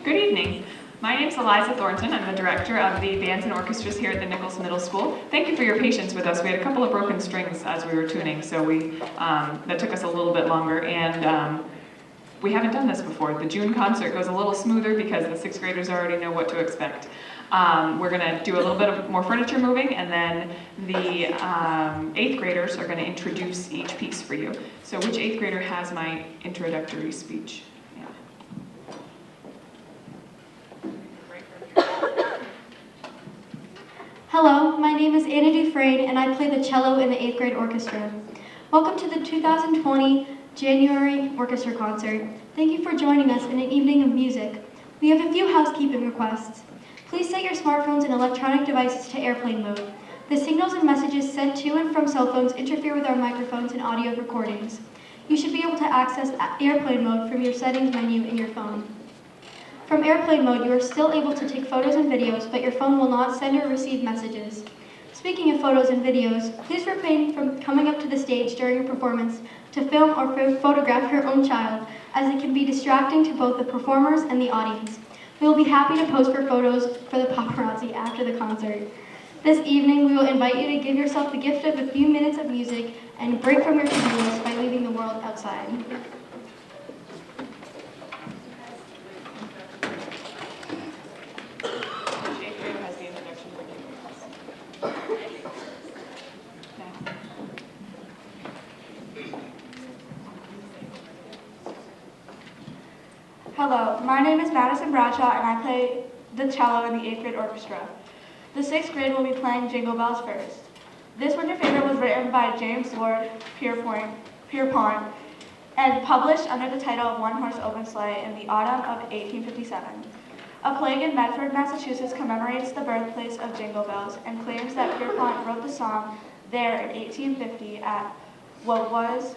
Good evening. My name is Eliza Thornton. I'm the director of the bands and orchestras here at the Nichols Middle School. Thank you for your patience with us. We had a couple of broken strings as we were tuning, so that took us a little bit longer, and we haven't done this before. The June concert goes a little smoother because the sixth graders already know what to expect. We're going to do a little bit of more furniture moving, and then the eighth graders are going to introduce each piece for you. So which eighth grader has my introductory speech? Hello, my name is Anna Dufresne and I play the cello in the 8th grade orchestra. Welcome to the 2020 January orchestra concert. Thank you for joining us in an evening of music. We have a few housekeeping requests. Please set your smartphones and electronic devices to airplane mode. The signals and messages sent to and from cell phones interfere with our microphones and audio recordings. You should be able to access airplane mode from your settings menu in your phone. From airplane mode, you are still able to take photos and videos, but your phone will not send or receive messages. Speaking of photos and videos, please refrain from coming up to the stage during your performance to film or photograph your own child, as it can be distracting to both the performers and the audience. We will be happy to pose for photos for the paparazzi after the concert. This evening, we will invite you to give yourself the gift of a few minutes of music and break from your to-do list by leaving the world outside. Hello, my name is Madison Bradshaw and I play the cello in the 8th grade orchestra. The 6th grade will be playing Jingle Bells first. This winter favorite was written by James Lord Pierpont and published under the title of One Horse Open Sleigh in the autumn of 1857. A plaque in Medford, Massachusetts commemorates the birthplace of Jingle Bells and claims that Pierpont wrote the song there in 1850 at what was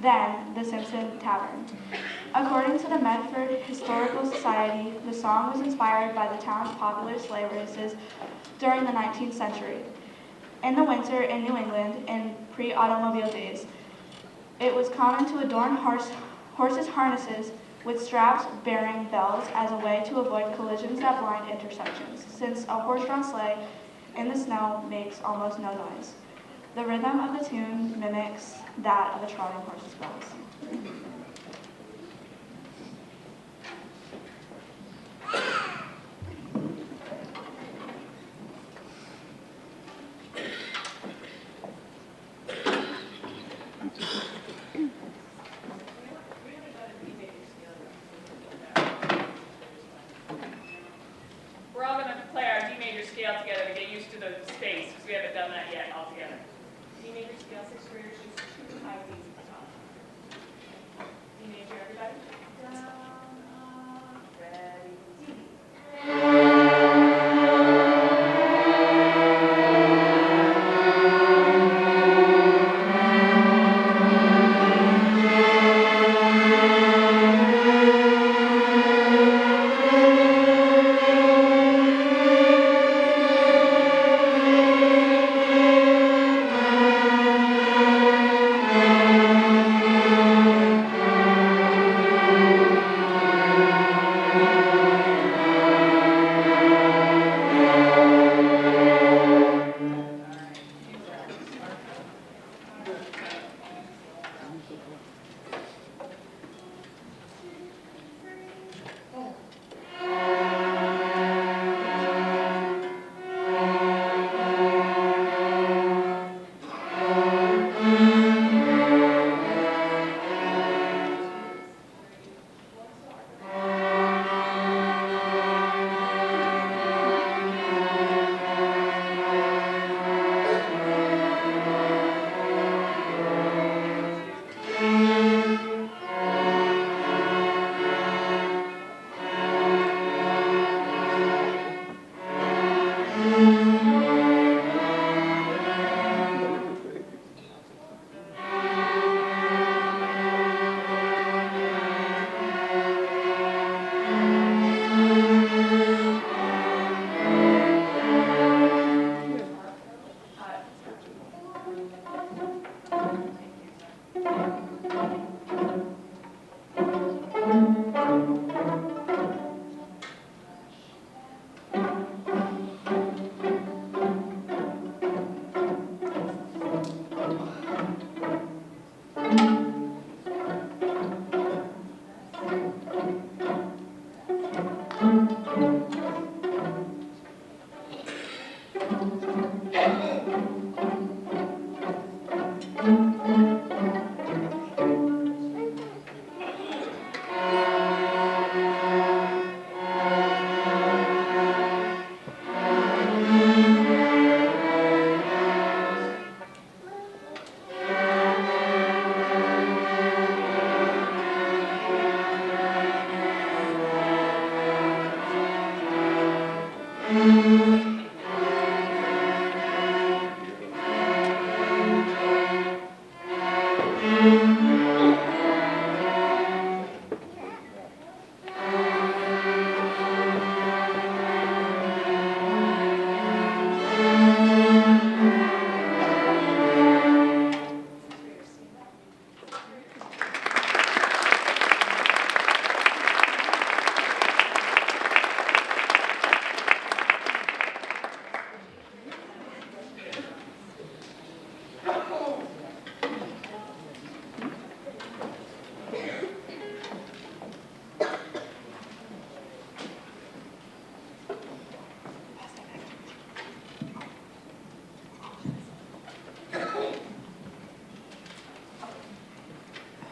then the Simpson Tavern. According to the Medford Historical Society, the song was inspired by the town's popular sleigh races during the 19th century. In the winter in New England, in pre-automobile days, it was common to adorn horses' harnesses with straps bearing bells as a way to avoid collisions at blind intersections, since a horse-drawn sleigh in the snow makes almost no noise. The rhythm of the tune mimics that of a trotting horse's bells. We're all going to play our D major scale together to get used to the space, because we haven't done that yet all together. D major scale, 6th graders use 2 high Ds at the top.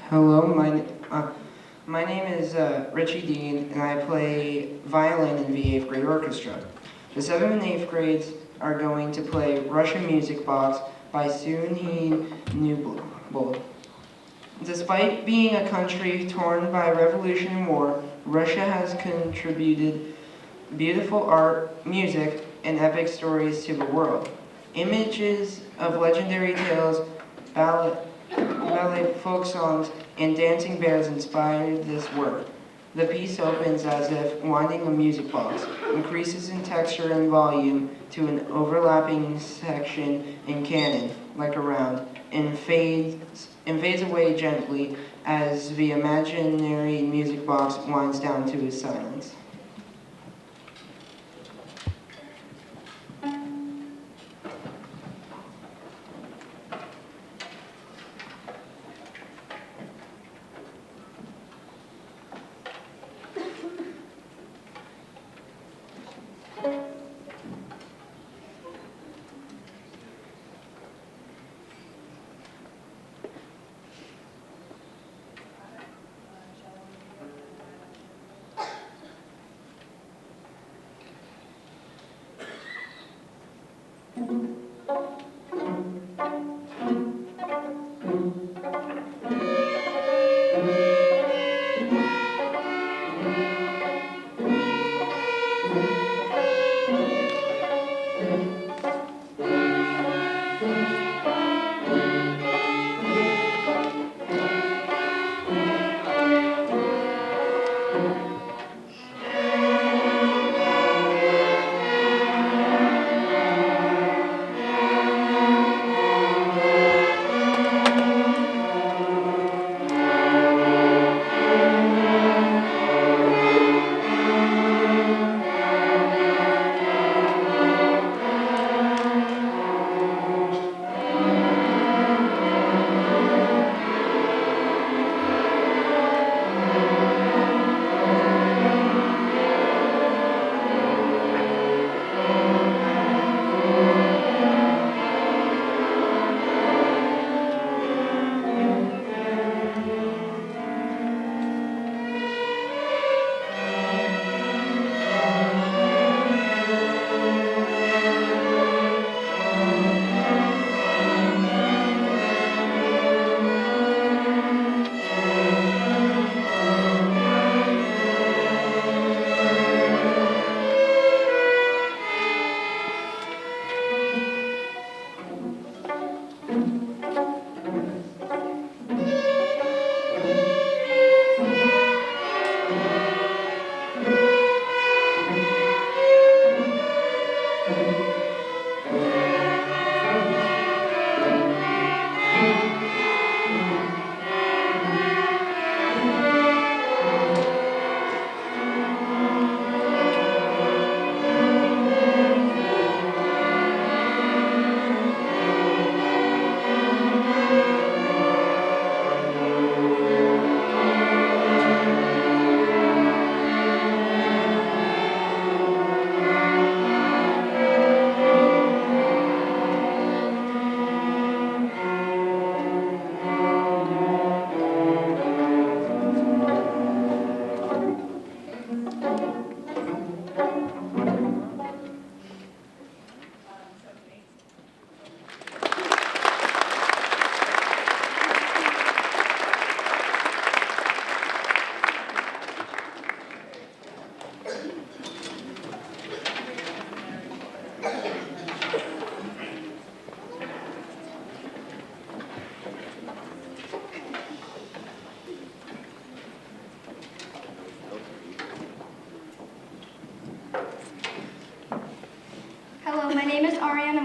Hello, my name is Richie Dean, and I play violin in the 8th grade orchestra. The 7th and 8th grades are going to play Russian Music Box by Sunheen Newbold. Despite being a country torn by revolution and war, Russia has contributed beautiful art, music, and epic stories to the world. Images of legendary tales, ballet, folk songs, and dancing bears inspired this work. The piece opens as if winding a music box, increases in texture and volume to an overlapping section in canon, like a round, and fades away gently as the imaginary music box winds down to its silence.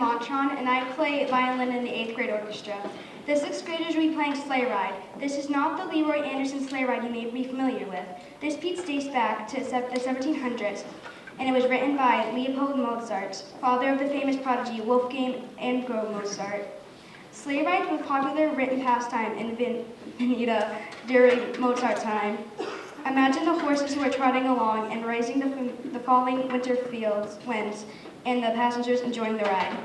Montron, and I play violin in the 8th grade orchestra. The 6th graders will be playing Sleigh Ride. This is not the Leroy Anderson Sleigh Ride you may be familiar with. This piece dates back to the 1700s, and it was written by Leopold Mozart, father of the famous prodigy Wolfgang Amadeus Mozart. Sleigh rides were a popular written pastime in Vienna during Mozart's time. Imagine the horses who are trotting along and raising the falling winter winds, and the passengers enjoying the ride.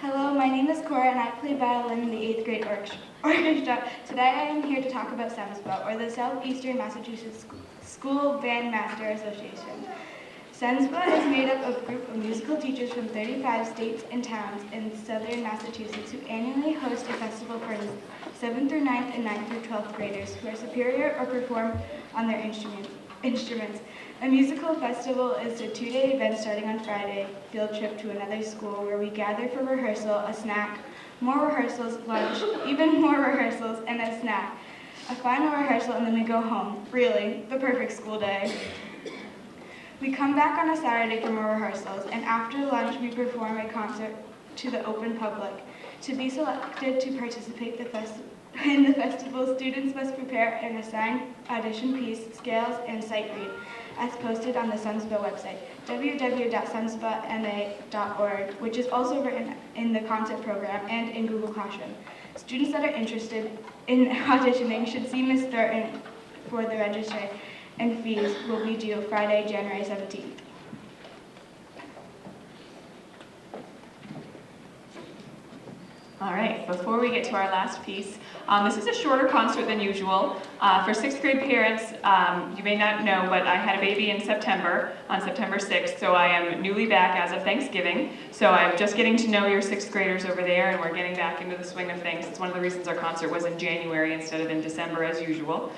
Hello, my name is Cora and I play violin in the 8th grade orchestra. Today I am here to talk about SEMSPA, or the Southeastern Massachusetts School Bandmaster Association. SEMSPA is made up of a group of musical teachers from 35 states and towns in southern Massachusetts who annually host a festival for 7th through 9th and 9th through 12th graders who are superior or perform on their instruments. A musical festival is a 2-day event starting on Friday, field trip to another school where we gather for rehearsal, a snack, more rehearsals, lunch, even more rehearsals, and a snack. A final rehearsal and then we go home. Really, the perfect school day. We come back on a Saturday for more rehearsals, and after lunch we perform a concert to the open public. To be selected to participate in the festival, students must prepare an assigned audition piece, scales, and sight read, as posted on the SEMSPA website, www.semspama.org, which is also written in the concert program and in Google Classroom. Students that are interested in auditioning should see Ms. Thornton for the registry, and fees will be due Friday, January 17th. All right, before we get to our last piece, this is a shorter concert than usual. For 6th grade parents, you may not know, but I had a baby in September, on September 6th, so I am newly back as of Thanksgiving. So I'm just getting to know your 6th graders over there, and we're getting back into the swing of things. It's one of the reasons our concert was in January instead of in December as usual.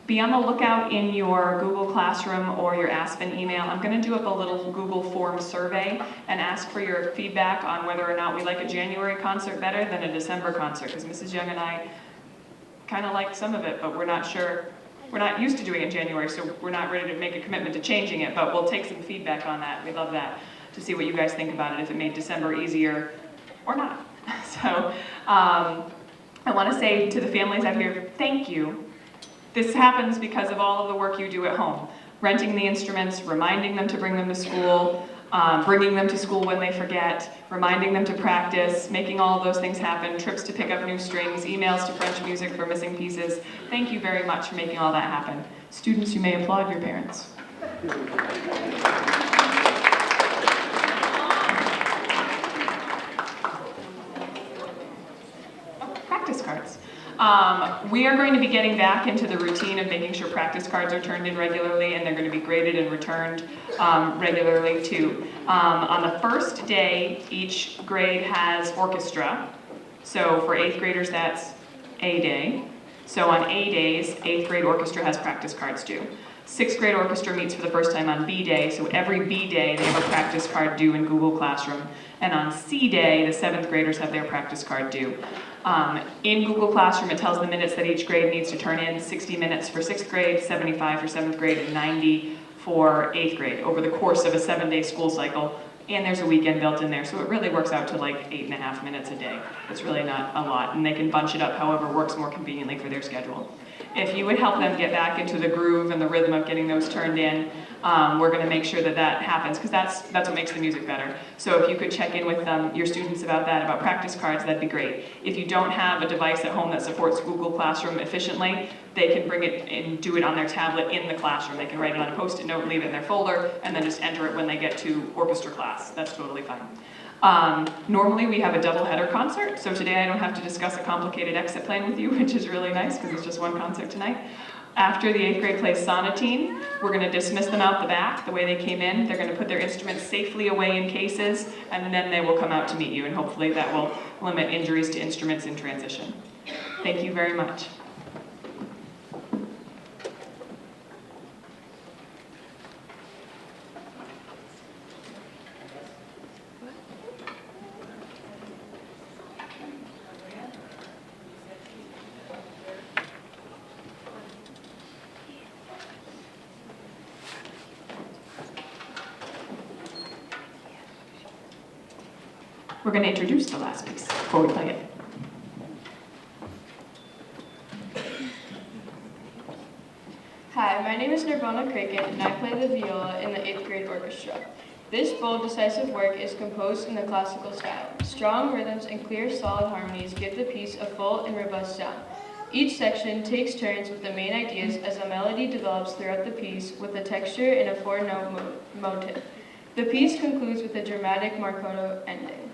Be on the lookout in your Google Classroom or your Aspen email. I'm going to do up a little Google form survey and ask for your feedback on whether or not we like a January concert better than a December concert, because Mrs. Young and I kind of liked some of it, but we're not sure We're not used to doing it in January, so we're not ready to make a commitment to changing it, but we'll take some feedback on that. We'd love that, to see what you guys think about it, if it made December easier or not. So I want to say to the families out here, thank you. This happens because of all of the work you do at home. Renting the instruments, reminding them to bring them to school, bringing them to school when they forget, reminding them to practice, making all of those things happen, trips to pick up new strings, emails to French music for missing pieces. Thank you very much for making all that happen. Students, you may applaud your parents. Practice cards. We are going to be getting back into the routine of making sure practice cards are turned in regularly, and they're going to be graded and returned regularly too. On the first day, each grade has orchestra. So for 8th graders, that's A day. So on A days, 8th grade orchestra has practice cards due. 6th grade orchestra meets for the first time on B day, so every B day they have a practice card due in Google Classroom. And on C day, the 7th graders have their practice card due. In Google Classroom, it tells the minutes that each grade needs to turn in, 60 minutes for 6th grade, 75 for 7th grade, and 90 for 8th grade over the course of a 7-day school cycle. And there's a weekend built in there, so it really works out to like 8.5 minutes a day. It's really not a lot, and they can bunch it up however works more conveniently for their schedule. If you would help them get back into the groove and the rhythm of getting those turned in, we're going to make sure that that happens, because that's what makes the music better. So if you could check in with your students about that, about practice cards, that'd be great. If you don't have a device at home that supports Google Classroom efficiently, they can bring it and do it on their tablet in the classroom. They can write it on a Post-it note, leave it in their folder, and then just enter it when they get to orchestra class. That's totally fine. Normally we have a double-header concert, so today I don't have to discuss a complicated exit plan with you, which is really nice because it's just one concert tonight. After the 8th grade plays sonatine, we're going to dismiss them out the back the way they came in. They're going to put their instruments safely away in cases, and then they will come out to meet you, and hopefully that will limit injuries to instruments in transition. Thank you very much. We're going to introduce the last piece before we play it. Hi, my name is Nirvana Cricket, and I play the viola in the 8th grade orchestra. This bold, decisive work is composed in the classical style. Strong rhythms and clear, solid harmonies give the piece a full and robust sound. Each section takes turns with the main ideas as a melody develops throughout the piece with a texture and a 4-note motive. The piece concludes with a dramatic marcato ending.